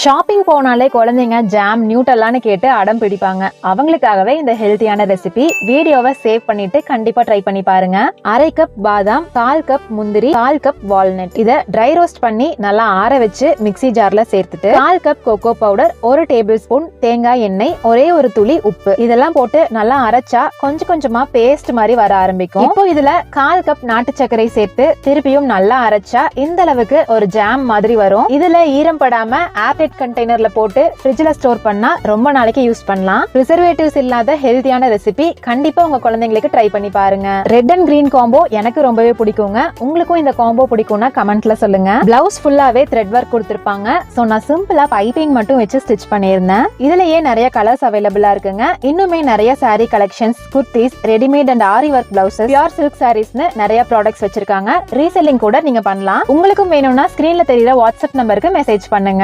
Shopping போனாலே குழந்தைங்க jam நியூட்டெல்லான்னு கேட்டு அடம் பிடிப்பாங்க. அவங்களுக்காகவே இந்த ஹெல்த்தியான ரெசிபி வீடியோவை சேவ் பண்ணிட்டு கண்டிப்பா ட்ரை பண்ணி பாருங்க. 1/2 கப் பாதாம், 1/4 கப் முந்திரி, 1/4 கப் வால்நட் இத ட்ரை ரோஸ்ட் பண்ணி நல்லா ஆற வச்சு மிக்ஸி ஜார்ல சேர்த்துட்டு 1/4 cup cocoa powder, 1 tablespoon தேங்காய் எண்ணெய், ஒரே ஒரு துளி உப்பு இதெல்லாம் போட்டு நல்லா அரைச்சா கொஞ்சம் கொஞ்சமா பேஸ்ட் மாதிரி வர ஆரம்பிக்கும். இப்போ இதுல 1/4 கப் நாட்டு சர்க்கரை சேர்த்து திருப்பியும் நல்லா அரைச்சா இந்த அளவுக்கு ஒரு ஜாம் மாதிரி வரும். இதுல ஈரம் படாம ஏர்டைட் கண்டெய்னர்ல போட்டு ஃப்ரிட்ஜ்ல ஸ்டோர் பண்ணா ரொம்ப நாளைக்கு யூஸ் பண்ணலாம். ப்ரிசர்வேட்டிவ்ஸ் இல்லாத ஹெல்தியான ரெசிபி கண்டிப்பா உங்க குழந்தைங்களுக்கு ட்ரை பண்ணி பாருங்க. ரெட் அண்ட் கிரீன் காம்போ எனக்கு ரொம்பவே பிடிக்குங்க. உங்களுக்கும் இந்த காம்போ பிடிக்கும்னா கமெண்ட்ல சொல்லுங்க. பிளவுஸ் ஃபுல்லாவே த்ரெட் ஒர்க் கொடுத்திருப்பாங்க. சோ நான் சிம்பிளா பைப்பிங் மட்டும் வச்சு ஸ்டிச் பண்ணியிருந்தேன். இதுலயே நிறைய கலர்ஸ் அவைலபிளா இருக்குங்க. இன்னுமே நிறைய sari collections, kurtis, readymade and aari work blouses, pure silk சாரீஸ்னு நிறைய ப்ராடக்ட்ஸ் வச்சிருக்காங்க. ரீசெல்லிங் கூட நீங்க பண்ணலாம். உங்களுக்கும் வேணும்னா ஸ்கிரீன்ல தெரியுற வாட்ஸ்அப் நம்பருக்கு மெசேஜ் பண்ணுங்க.